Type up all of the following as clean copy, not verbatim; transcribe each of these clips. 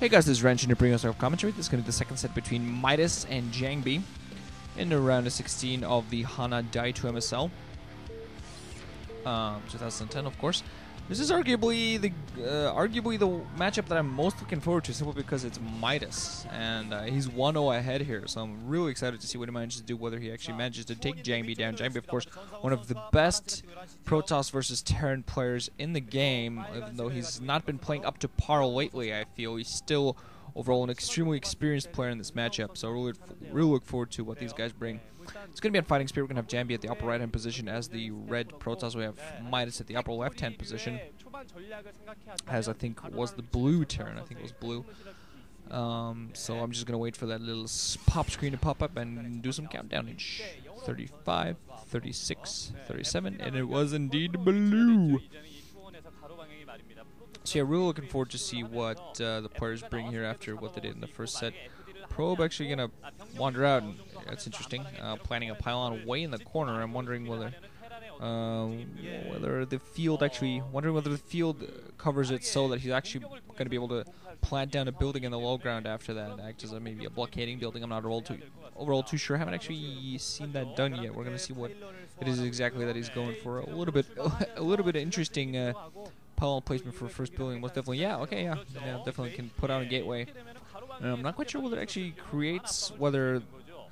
Hey guys, this is Ren to bring us our commentary. This is going to be the second set between Midas and JangBi in the round of 16 of the Hana Daetoo MSL. 2010, of course. This is arguably the matchup that I'm most looking forward to, simply because it's Midas, and he's 1-0 ahead here, so I'm really excited to see what he manages to do, whether he actually manages to take JangBi down. JangBi, of course, one of the best Protoss versus Terran players in the game, even though he's not been playing up to par lately. I feel he's still overall an extremely experienced player in this matchup, so I really look forward to what these guys bring. It's going to be on Fighting Spirit. We're going to have JangBi at the upper right-hand position as the red Protoss. We have Midas at the upper left-hand position, as I think was the blue Terran. I think it was blue. So I'm just going to wait for that little pop screen to pop up and do some countdown. 35, 36, 37, and it was indeed blue. So yeah, really looking forward to see what the players bring here after what they did in the first set. Probe actually gonna wander out, and that's interesting. Planning a pylon way in the corner. I'm wondering whether the field covers it so that he's actually gonna be able to plant down a building in the low ground after that, act as maybe a blockading building. I'm not overall too sure. I haven't actually seen that done yet. We're gonna see what it is exactly that he's going for. A little bit interesting pylon placement for first building. Was definitely definitely can put out a gateway. I'm not quite sure whether it actually creates, whether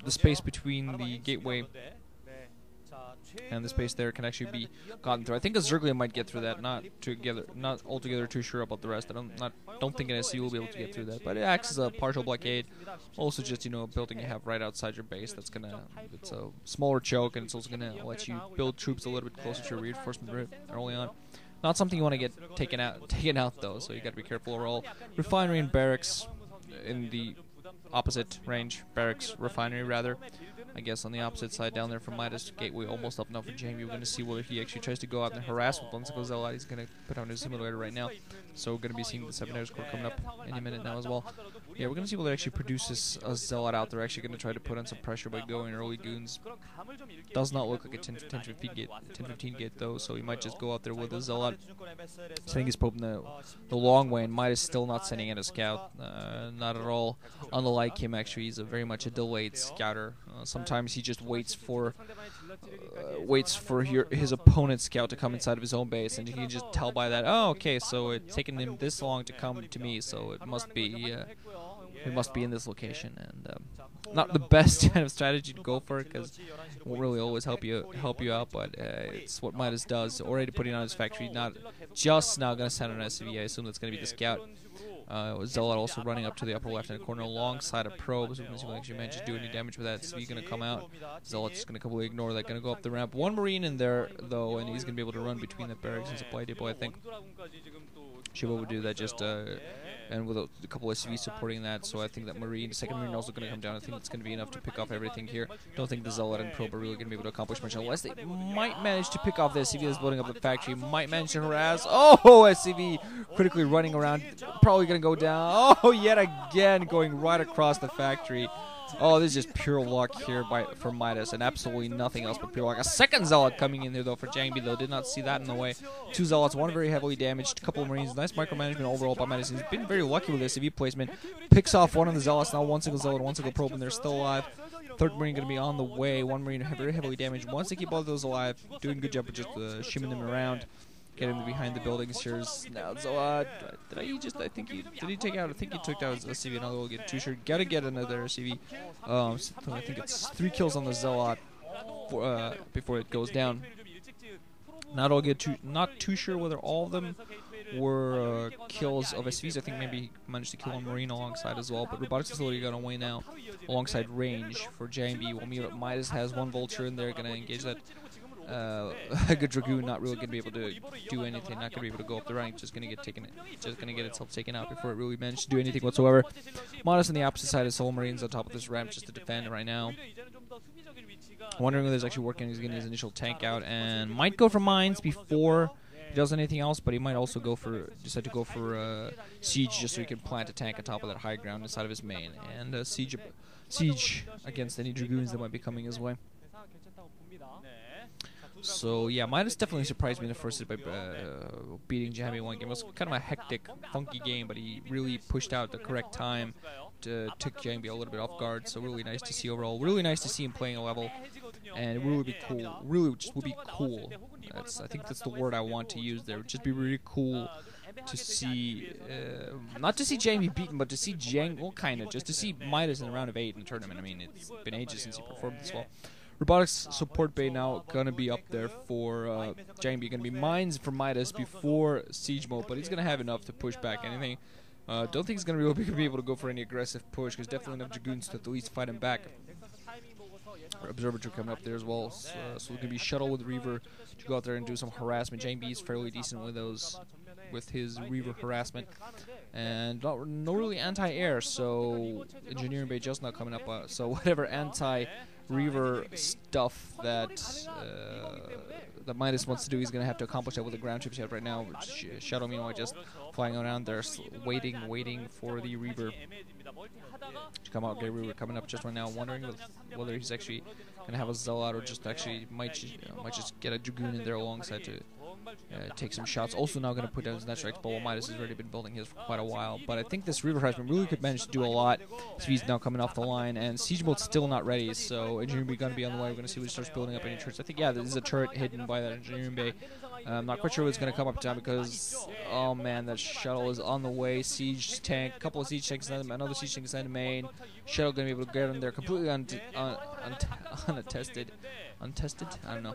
the space between the gateway and the space there can actually be gotten through. I think a Zerglia might get through that. Not altogether too sure about the rest. I don't think an SC will be able to get through that. But it acts as a partial blockade. Also, just a building you have right outside your base. It's a smaller choke, and it's also gonna let you build troops a little bit closer to your reinforcement route early on. Not something you want to get taken out though. So you got to be careful overall. Refinery and barracks in the opposite range, barracks, refinery rather, I guess on the opposite side down there from Midas. Gateway almost up now for JangBi. We're going to see whether he actually tries to go out and harass with once it goes out. He's going to put on his simulator right now, so we're going to be seeing the 7 score coming up any minute now as well. Yeah, we're going to see whether it actually produces a Zealot out. They're actually going to try to put on some pressure by going early goons. Does not look like a 10-15 gate though, so he might just go out there with a Zealot, sending his probe in the long way, and Midas still not sending in a scout, not at all. Unlike him, actually, he's very much a delayed scouter. Sometimes he just waits for his opponent's scout to come inside of his own base, and you can just tell by that, oh, okay, so it's taken him this long to come to me, so it must be in this location. And not the best kind of strategy to go for, because it won't really always help you out, but it's what Midas does. Already putting on his factory, not just now going to send an SCV. I assume that's going to be the scout. Zealot also running up to the upper left-hand corner alongside a probe, so we're going to see if we actually manage to do any damage with that. SCV going to come out. Zealot's going to completely ignore that, going to go up the ramp. One Marine in there, though, and he's going to be able to run between the barracks and supply depot, I think. Shiva would do that just, and with a couple of SCVs supporting that, so I think that second Marine also going to come down. I think it's going to be enough to pick off everything here. Don't think the Zealot and Probe are really going to be able to accomplish much, unless they might manage to pick off the SCV that's building up the factory. Might manage to harass. Oh, SCV critically running around, probably going to go down. Oh, yet again going right across the factory. Oh, this is just pure luck here for Midas, and absolutely nothing else but pure luck. A second Zealot coming in there, though, for JangBi, though. Did not see that in the way. 2 Zealots, one very heavily damaged, a couple of Marines. Nice micromanagement overall by Midas. He's been very lucky with this CV placement. Picks off one of the Zealots, now one single Zealot, one single Probe, and they're still alive. Third Marine going to be on the way. One Marine very heavily damaged. Wants to keep all of those alive. Doing a good job of just shimming them around. Getting them behind the buildings here. Now Zealot, did he take out? I think he took out a CV. Another will get 2 sure. Gotta get another CV. I think it's 3 kills on the Zealot before it goes down. Not too sure whether all of them were kills of SCVs. I think maybe he managed to kill one Marine alongside as well. But robotics facility got away now alongside range for JangBi. While Midas has 1 Vulture in there, gonna engage that. A good Dragoon, not really going to be able to do anything, not going to be able to go up the rank, just going to get itself taken out before it really managed to do anything whatsoever. Midas on the opposite side of Soul Marines on top of this ramp just to defend right now. Wondering whether he's actually working, he's getting his initial tank out, and might go for mines before he does anything else, but he might also decide to go for siege, just so he can plant a tank on top of that high ground inside of his main, and siege against any Dragoons that might be coming his way. So yeah, Midas definitely surprised me in the first set by beating JangBi one game. It was kind of a hectic, funky game, but he really pushed out the correct time to took JangBi a little bit off guard. So really nice to see overall. Really nice to see him playing a level, and it would be cool. Really, just would be cool. I think that's the word I want to use there. It would just be really cool to see, not to see JangBi beaten, but to see just to see Midas in a round of 8 in the tournament. I mean, it's been ages since he performed this well. Robotics support bay now gonna be up there for JangBi. Gonna be mines for Midas before siege mode, but he's gonna have enough to push back anything. Don't think he's gonna be able to go for any aggressive push, because definitely enough Dragoons to at least fight him back. Observatory coming up there as well, so it's gonna be shuttle with Reaver to go out there and do some harassment. JangBi is fairly decent with his Reaver harassment, and no really anti-air, so engineering bay just not coming up. So whatever anti-Reaver stuff that Midas wants to do, he's gonna have to accomplish that with the ground troops right now. Shadow meanwhile just flying around there, waiting for the Reaver to come out. Reaver coming up just right now, wondering whether he's actually gonna have a Zealot or just actually might just get a Dragoon in there alongside to take some shots. Also now going to put down his natural X, but Midas has already been building his for quite a while. But I think this Reaver harassment really could manage to do a lot. He's now coming off the line, and siege mode's still not ready, so engineering bay going to be on the way. We're going to see when he starts building up any turrets. I think, yeah, there's a turret hidden by that engineering bay. I'm not quite sure what's going to come up time, because, oh man, that shuttle is on the way. Siege tank, couple of siege tanks, another siege tank inside the main. Shuttle going to be able to get in there completely untested. Untested? I don't know.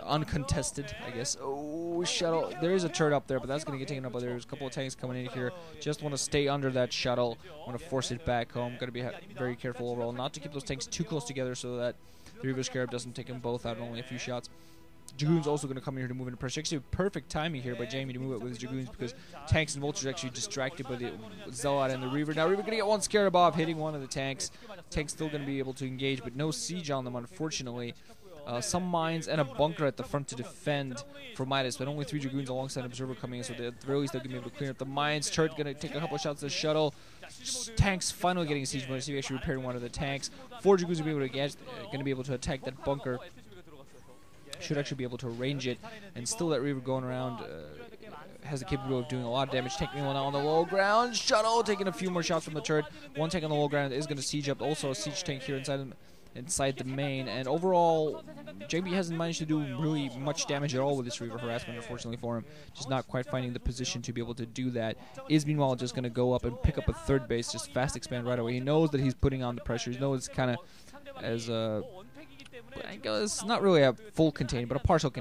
Uncontested, I guess. Oh, shuttle. There is a turret up there, but that's going to get taken up. But there's a couple of tanks coming in here. Just want to stay under that shuttle. Want to force it back home. Got to be very careful overall not to keep those tanks too close together so that the Reaver Scarab doesn't take them both out in only a few shots. Dragoon's also going to come here to move into pressure. Actually, perfect timing here by JangBi to move it with his Dragoons, because tanks and vultures are actually distracted by the Zealot and the Reaver. Now Reaver going to get one Scarab off, hitting one of the tanks. Tank's still going to be able to engage, but no siege on them, unfortunately. Some mines and a bunker at the front to defend for Midas, but only 3 Dragoons alongside Observer coming in, so at the very least they're going to be able to clean up the mines. Turret going to take a couple of shots at the shuttle. Tanks finally getting a siege mode. See, actually repairing one of the tanks. 4 Dragoons going to be able to attack that bunker. Should actually be able to arrange it, and still that Reaver going around has the capability of doing a lot of damage. Taking one out on the low ground. Shuttle taking a few more shots from the turret. One tank on the low ground is going to siege up. Also a siege tank here inside the main, and overall JangBi hasn't managed to do really much damage at all with this Reaver harassment, unfortunately for him. Just not quite finding the position to be able to do that. Is meanwhile just going to go up and pick up a third base, just fast expand right away. He knows that he's putting on the pressure. He knows it's kind of as I guess not really a full contain, but a partial contain.